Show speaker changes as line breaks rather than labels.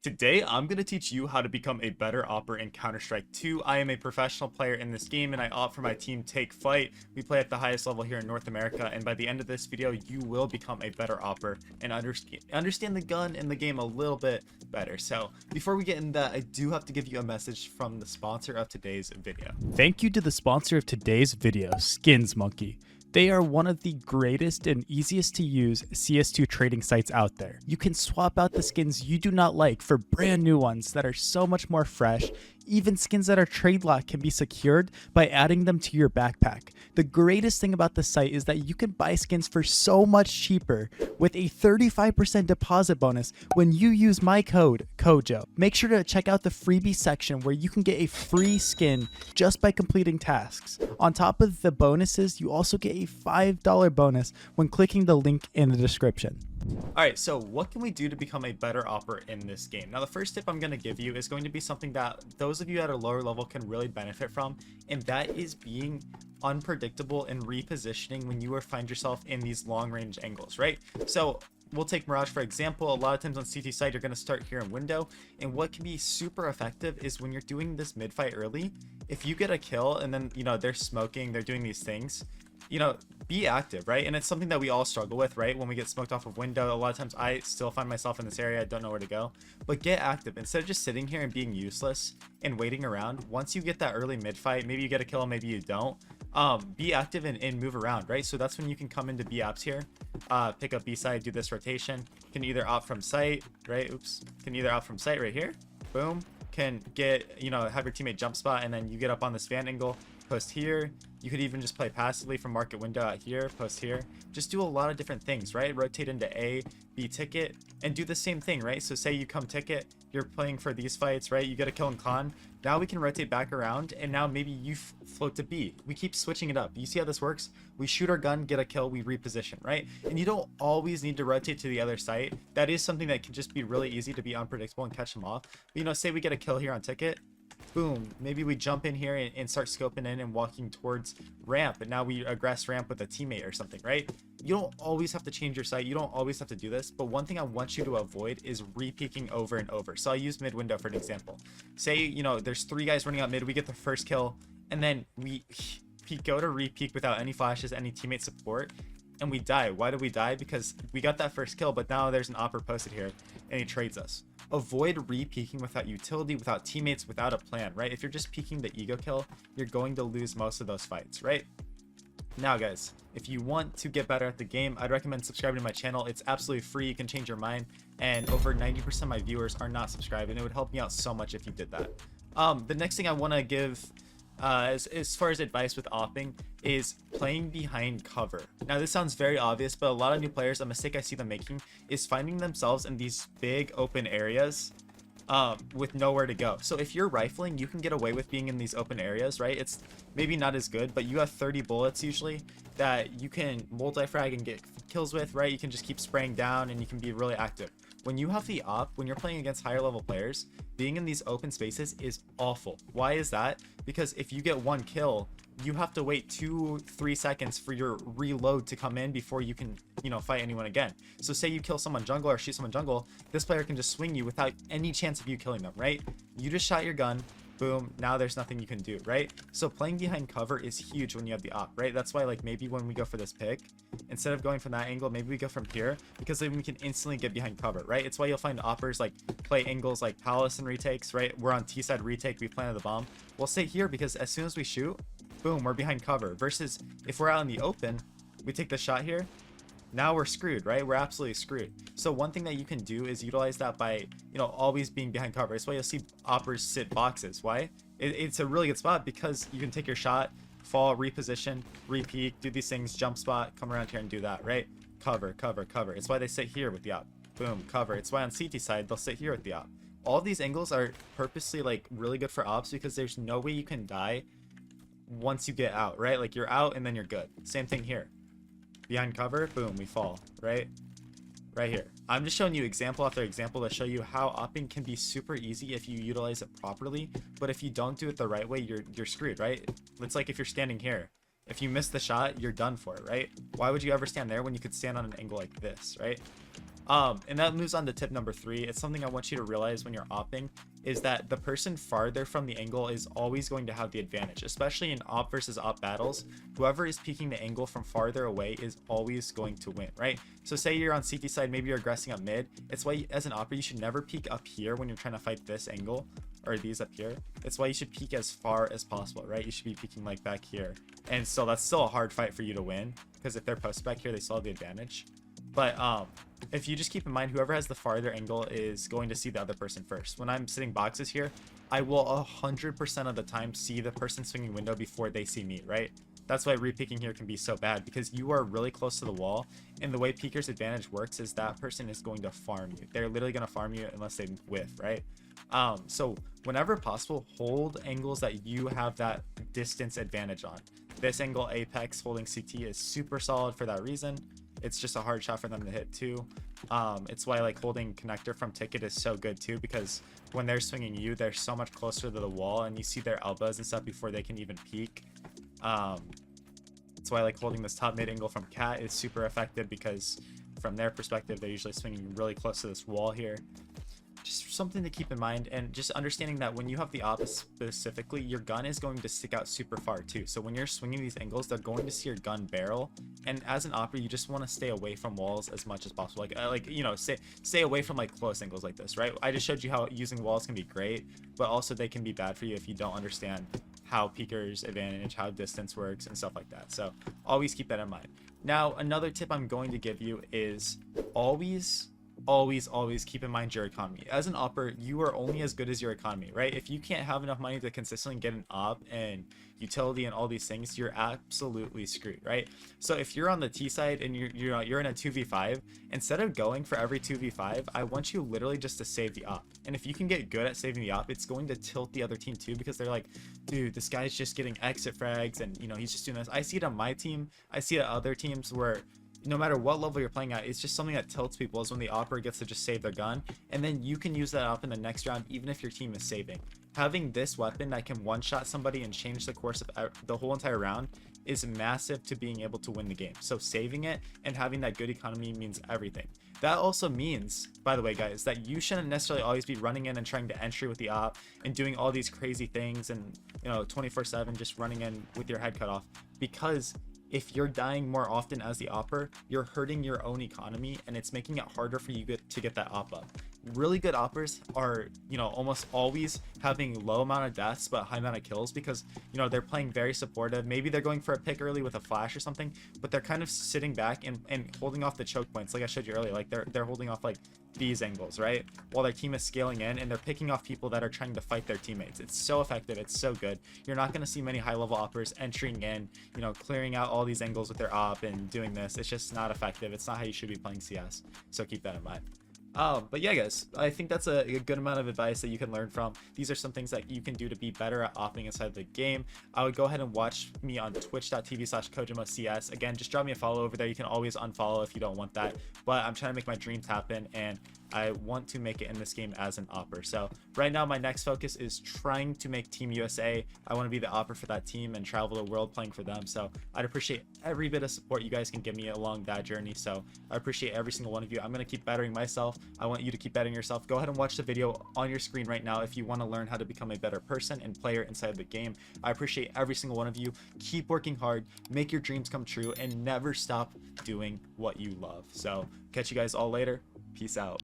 Today, I'm going to teach you how to become a better opper in Counter-Strike 2. I am a professional player in this game, and I opt for my team Take Flight. We play at the highest level here in North America, and by the end of this video, you will become a better opper and understand the gun and the game a little bit better. So, before we get into that, I do have to give you a message from the sponsor of today's video. Thank you to the sponsor of today's video, Skins Monkey. They are one of the greatest and easiest to use CS2 trading sites out there. You can swap out the skins you do not like for brand new ones that are so much more fresh. Even skins that are trade locked can be secured by adding them to your backpack. The greatest thing about the site is that you can buy skins for so much cheaper with a 35% deposit bonus when you use my code, COJO. Make sure to check out the freebie section where you can get a free skin just by completing tasks. On top of the bonuses, you also get a $5 bonus when clicking the link in the description. Alright, so what can we do to become a better opper in this game? Now, the first tip I'm going to give you is going to be something that those of you at a lower level can really benefit from, and that is being unpredictable and repositioning when you find yourself in these long range angles, right? So we'll take Mirage for example. A lot of times on CT side, you're going to start here in window, and what can be super effective is when you're doing this mid fight early, if you get a kill and then, they're smoking, they're doing these things, be active, right? And it's something that we all struggle with, right? When we get smoked off of window, a lot of times I still find myself in this area. I don't know where to go, but get active instead of just sitting here and being useless and waiting around. Once you get that early mid fight, maybe you get a kill, maybe you don't, be active and move around, right? So that's when you can come into B apps here, pick up B side, do this rotation. You can either opt from site, right? Can either opt from site right here, boom, can get, have your teammate jump spot, and then you get up on this fan angle, post here. You could even just play passively from market window out here, post here. Just do a lot of different things, right? Rotate into A, B ticket, and do the same thing, right? So say you come ticket, you're playing for these fights, right? You get a kill in con. Now we can rotate back around, and now maybe you float to B. We keep switching it up. You see how this works? We shoot our gun, get a kill, we reposition, right? And you don't always need to rotate to the other site. That is something that can just be really easy to be unpredictable and catch them off. But, say we get a kill here on ticket. Boom, maybe we jump in here and start scoping in and walking towards ramp, and now we aggress ramp with a teammate or something, right? You don't always have to change your site, you don't always have to do this, but one thing I want you to avoid is re-peeking over and over. So I'll use mid window for an example. Say, there's 3 guys running out mid, we get the first kill, and then we go to re-peek without any flashes, any teammate support, and we die. Why do we die? Because we got that first kill, but now there's an opper posted here and he trades us. Avoid re-peeking without utility, without teammates, without a plan, right? If you're just peeking the ego kill, you're going to lose most of those fights, right? Now guys, if you want to get better at the game, I'd recommend subscribing to my channel. It's absolutely free. You can change your mind, and over 90% of my viewers are not subscribed, and it would help me out so much if you did that. The next thing I want to give as far as advice with Awping is playing behind cover. Now this sounds very obvious, but a lot of new players, a mistake I see them making is finding themselves in these big open areas with nowhere to go. So if you're rifling, you can get away with being in these open areas, right? It's maybe not as good, but you have 30 bullets usually that you can multi-frag and get kills with, right? You can just keep spraying down and you can be really active. When you have the op, when you're playing against higher level players, being in these open spaces is awful. Why is that? Because if you get one kill, you have to wait 2-3 seconds for your reload to come in before you can, fight anyone again. So say you kill someone jungle or shoot someone jungle, this player can just swing you without any chance of you killing them, right? You just shot your gun, boom, now there's nothing you can do, right? So playing behind cover is huge when you have the op, right? That's why, like, maybe when we go for this pick, instead of going from that angle, maybe we go from here, because then we can instantly get behind cover, right? It's why you'll find oppers like play angles like palace and retakes, right? We're on T side retake, we planted the bomb. We'll stay here because as soon as we shoot, boom, we're behind cover. Versus if we're out in the open, we take the shot here, now we're screwed, right? We're absolutely screwed. So one thing that you can do is utilize that by, always being behind cover. That's why you'll see oppers sit boxes. Why? It's a really good spot because you can take your shot, fall, reposition, re-peek, do these things, jump spot, come around here and do that, right? Cover, cover, cover. It's why they sit here with the op. Boom, cover. It's why on CT side, they'll sit here with the op. All of these angles are purposely like really good for ops because there's no way you can die once you get out, right? Like you're out and then you're good. Same thing here. Behind cover, boom, we fall, right here. I'm just showing you example after example to show you how Awping can be super easy if you utilize it properly, but if you don't do it the right way, you're screwed, right? It's like if you're standing here, if you miss the shot, you're done for it, right? Why would you ever stand there when you could stand on an angle like this, right? And that moves on to tip number 3. It's something I want you to realize when you're opping, is that the person farther from the angle is always going to have the advantage, especially in op versus op battles. Whoever is peeking the angle from farther away is always going to win, right? So say you're on CT side, maybe you're aggressing up mid. It's why as an opper you should never peek up here when you're trying to fight this angle, or these up here. It's why you should peek as far as possible, right? You should be peeking like back here, and so that's still a hard fight for you to win, because if they're posted back here, they still have the advantage. But if you just keep in mind, whoever has the farther angle is going to see the other person first. When I'm sitting boxes here, I will 100% of the time see the person swinging window before they see me, right? That's why re-peeking here can be so bad, because you are really close to the wall, and the way peeker's advantage works is that person is going to farm you. They're literally going to farm you unless they whiff, right? So whenever possible, hold angles that you have that distance advantage on. This angle apex holding CT is super solid for that reason. It's just a hard shot for them to hit too. It's why like holding connector from ticket is so good too, because when they're swinging you, they're so much closer to the wall and you see their elbows and stuff before they can even peek. That's why like holding this top mid angle from cat is super effective, because from their perspective, they're usually swinging really close to this wall here. Just something to keep in mind, and just understanding that when you have the op specifically, your gun is going to stick out super far too. So when you're swinging these angles, they're going to see your gun barrel, and as an opper, you just want to stay away from walls as much as possible. Like you know, stay away from like close angles like this, right? I just showed you how using walls can be great, but also they can be bad for you if you don't understand how peeker's advantage, how distance works, and stuff like that. So always keep that in mind. Now, another tip I'm going to give you is always keep in mind your economy. As an opper, you are only as good as your economy, right? If you can't have enough money to consistently get an op and utility and all these things, you're absolutely screwed, right? So if you're on the T side and you're in a 2v5, instead of going for every 2v5, I want you literally just to save the op. And if you can get good at saving the op, it's going to tilt the other team too, because they're like, dude, this guy's just getting exit frags and, you know, he's just doing this. I see it on my team. I see it at other teams where no matter what level you're playing at, it's just something that tilts people, is when the opper gets to just save their gun, and then you can use that up in the next round even if your team is saving. Having this weapon that can one-shot somebody and change the course of the whole entire round is massive to being able to win the game. So saving it and having that good economy means everything. That also means, by the way guys, that you shouldn't necessarily always be running in and trying to entry with the op and doing all these crazy things and, you know, 24/7 just running in with your head cut off, because if you're dying more often as the opper, you're hurting your own economy, and it's making it harder for you to get that op up. Really good oppers are, you know, almost always having low amount of deaths but high amount of kills, because, you know, they're playing very supportive. Maybe they're going for a pick early with a flash or something, but they're kind of sitting back and holding off the choke points, like I showed you earlier. Like they're holding off like these angles, right, while their team is scaling in, and they're picking off people that are trying to fight their teammates. It's so effective. It's so good. You're not going to see many high level oppers entering in, you know, clearing out all these angles with their op and doing this. It's just not effective. It's not how you should be playing CS, so keep that in mind. But yeah guys, I think that's a good amount of advice that you can learn from. These are some things that you can do to be better at opping inside the game. I would go ahead and watch me on twitch.tv/KojimaCS. Again, just drop me a follow over there. You can always unfollow if you don't want that, but I'm trying to make my dreams happen, and I want to make it in this game as an opper. So right now my next focus is trying to make Team USA. I want to be the opper for that team and travel the world playing for them. So I'd appreciate every bit of support you guys can give me along that journey. So I appreciate every single one of you. I'm going to keep bettering myself. I want you to keep betting yourself. Go ahead and watch the video on your screen right now if you want to learn how to become a better person and player inside the game. I appreciate every single one of you. Keep working hard, make your dreams come true, and never stop doing what you love. So catch you guys all later. Peace out.